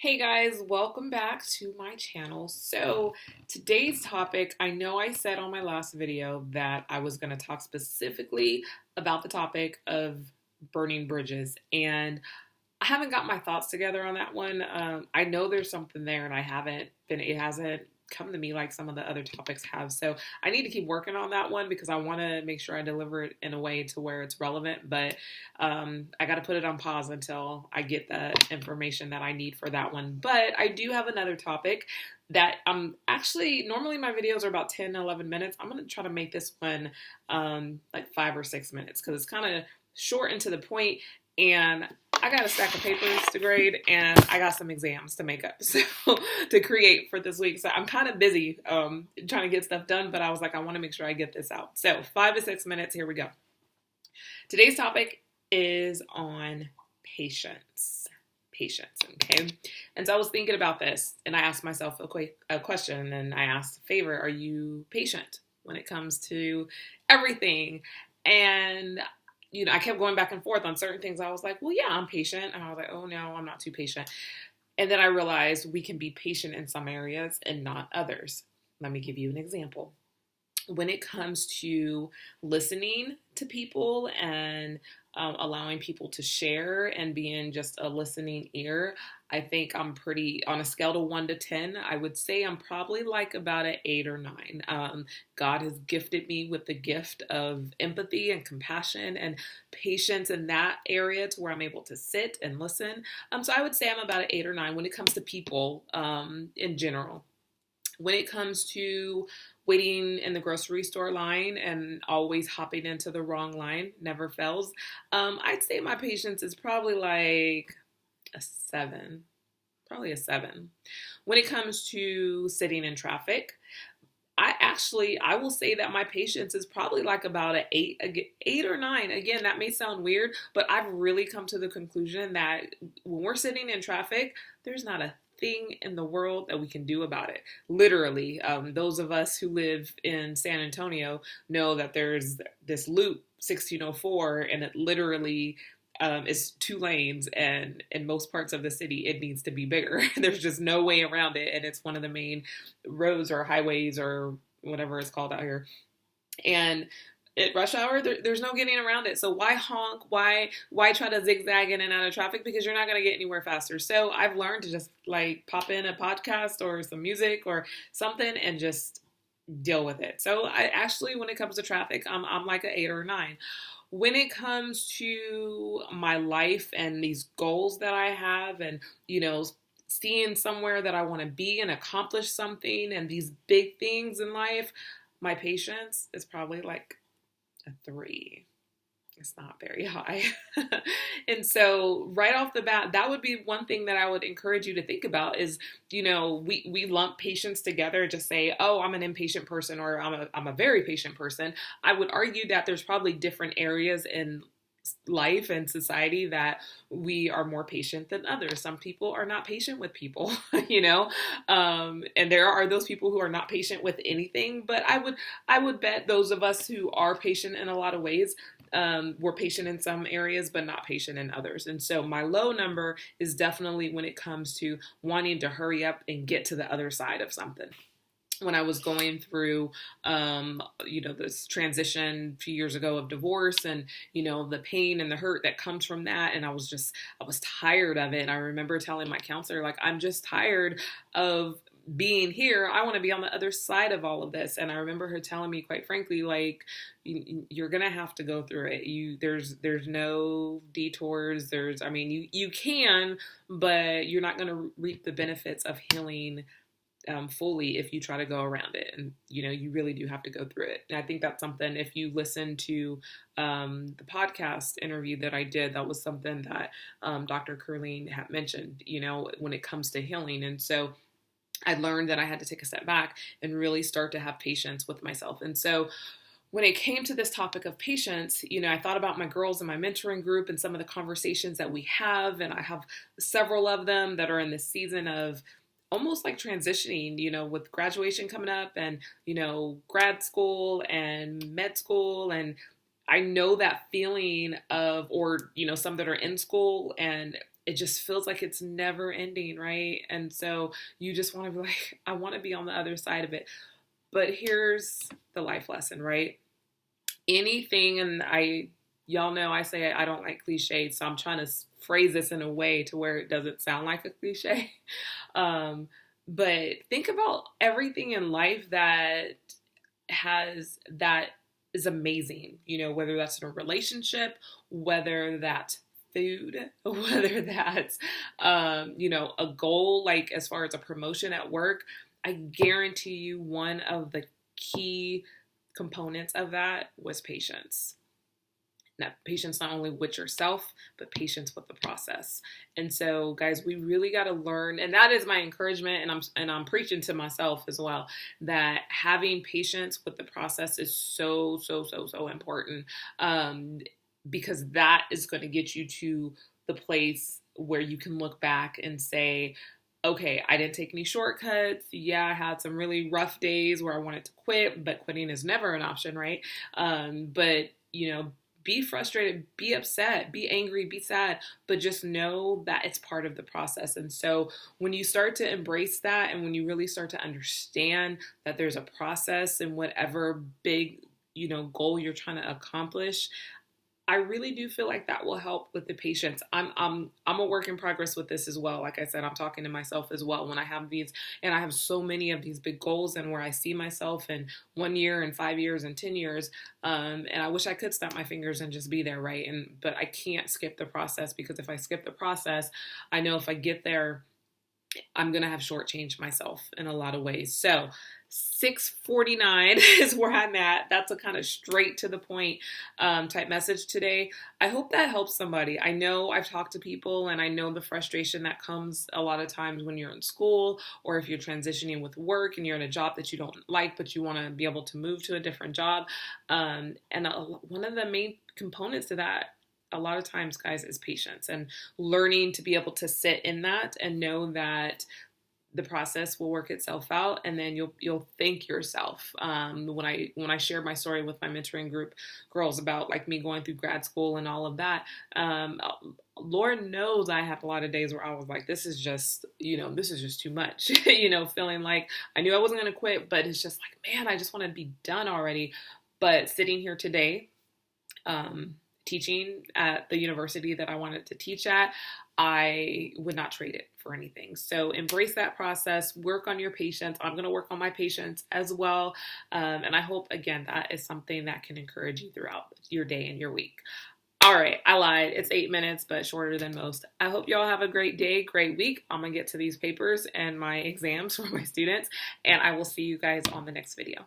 Hey guys, welcome back to my channel. So today's topic, I know I said on my last video that I was going to talk specifically about the topic of burning bridges, and I haven't got my thoughts together on that one. I know there's something there, and it hasn't come to me like some of the other topics have. So I need to keep working on that one because I want to make sure I deliver it in a way to where it's relevant. But I got to put it on pause until I get the information that I need for that one. But I do have another topic that actually, normally my videos are about 10, 11 minutes. I'm going to try to make this one like 5 or 6 minutes because it's kind of short and to the point, and I got a stack of papers to grade, and I got some exams to make up, so to create for this week. So I'm kind of busy trying to get stuff done, but I was like, I want to make sure I get this out. So 5 to 6 minutes, here we go. Today's topic is on patience. Patience, okay? And so I was thinking about this, and I asked myself a question, and I asked Favor, are you patient when it comes to everything? And I kept going back and forth on certain things. I was like, well, yeah, I'm patient. And I was like, oh, no, I'm not too patient. And then I realized we can be patient in some areas and not others. Let me give you an example. When it comes to listening to people and allowing people to share and being just a listening ear, I think I'm pretty, on a scale of 1 to 10, I would say I'm probably like about an 8 or 9. God has gifted me with the gift of empathy and compassion and patience in that area to where I'm able to sit and listen. So I would say I'm about an 8 or 9 when it comes to people in general. When it comes to waiting in the grocery store line and always hopping into the wrong line, never fails. I'd say my patience is probably like a 7, probably a 7. When it comes to sitting in traffic, I will say that my patience is probably like about an 8 or 9. Again, that may sound weird, but I've really come to the conclusion that when we're sitting in traffic, there's not a thing in the world that we can do about it. Literally, those of us who live in San Antonio know that there's this loop 1604, and it literally is 2 lanes, and in most parts of the city it needs to be bigger. There's just no way around it, and it's one of the main roads or highways or whatever it's called out here. And at rush hour, there's no getting around it. So why honk? Why try to zigzag in and out of traffic? Because you're not going to get anywhere faster. So I've learned to just like pop in a podcast or some music or something and just deal with it. So I actually, when it comes to traffic, I'm like an 8 or 9. When it comes to my life and these goals that I have, and seeing somewhere that I want to be and accomplish something and these big things in life, my patience is probably like a 3. It's not very high. And so right off the bat, that would be one thing that I would encourage you to think about is, we lump patience together, just say, oh, I'm an impatient person or I'm a very patient person. I would argue that there's probably different areas in life and society that we are more patient than others. Some people are not patient with people, and there are those people who are not patient with anything. But I would bet those of us who are patient in a lot of ways, we're patient in some areas, but not patient in others. And so my low number is definitely when it comes to wanting to hurry up and get to the other side of something. When I was going through, this transition a few years ago of divorce and, the pain and the hurt that comes from that. And I was tired of it. And I remember telling my counselor, like, I'm just tired of being here. I want to be on the other side of all of this. And I remember her telling me, quite frankly, like, you're going to have to go through it. There's no detours. You can, but you're not going to reap the benefits of healing fully if you try to go around it. And, you really do have to go through it. And I think that's something, if you listen to the podcast interview that I did, that was something that Dr. Curleen had mentioned, when it comes to healing. And so I learned that I had to take a step back and really start to have patience with myself. And so when it came to this topic of patience, I thought about my girls in my mentoring group and some of the conversations that we have. And I have several of them that are in this season of almost like transitioning, with graduation coming up and, grad school and med school. And I know that feeling of, or, some that are in school and it just feels like it's never ending, right? And so you just want to be like, I want to be on the other side of it. But here's the life lesson, right? Anything, and y'all know I say I don't like cliches, so I'm trying to phrase this in a way to where it doesn't sound like a cliche. But think about everything in life that is amazing, whether that's in a relationship, whether that's food, whether that's, a goal, like as far as a promotion at work. I guarantee you one of the key components of that was patience. Now, patience not only with yourself, but patience with the process. And so, guys, we really got to learn, and that is my encouragement, and I'm preaching to myself as well, that having patience with the process is so, so, so, so important, because that is going to get you to the place where you can look back and say, okay, I didn't take any shortcuts. Yeah, I had some really rough days where I wanted to quit, but quitting is never an option, right? But, be frustrated, be upset, be angry, be sad, but just know that it's part of the process. And so when you start to embrace that, and when you really start to understand that there's a process in whatever big, goal you're trying to accomplish, I really do feel like that will help with the patience. I'm a work in progress with this as well. Like I said, I'm talking to myself as well when I have these, and I have so many of these big goals, and where I see myself in 1 year and 5 years and 10 years. And I wish I could snap my fingers and just be there, right? But I can't skip the process, because if I skip the process, I know if I get there, I'm going to have shortchanged myself in a lot of ways. So 6:49 is where I'm at. That's a kind of straight to the point type message today. I hope that helps somebody. I know I've talked to people, and I know the frustration that comes a lot of times when you're in school, or if you're transitioning with work and you're in a job that you don't like, but you want to be able to move to a different job. And one of the main components to that, a lot of times, guys, is patience, and learning to be able to sit in that and know that the process will work itself out, and then you'll thank yourself. When I shared my story with my mentoring group girls about like me going through grad school and all of that, Lord knows I had a lot of days where I was like, this is just too much, feeling like I knew I wasn't going to quit, but it's just like, man, I just want to be done already. But sitting here today, teaching at the university that I wanted to teach at, I would not trade it for anything. So embrace that process, work on your patience. I'm going to work on my patience as well. And I hope, again, that is something that can encourage you throughout your day and your week. All right, I lied. It's 8 minutes, but shorter than most. I hope y'all have a great day, great week. I'm going to get to these papers and my exams for my students, and I will see you guys on the next video.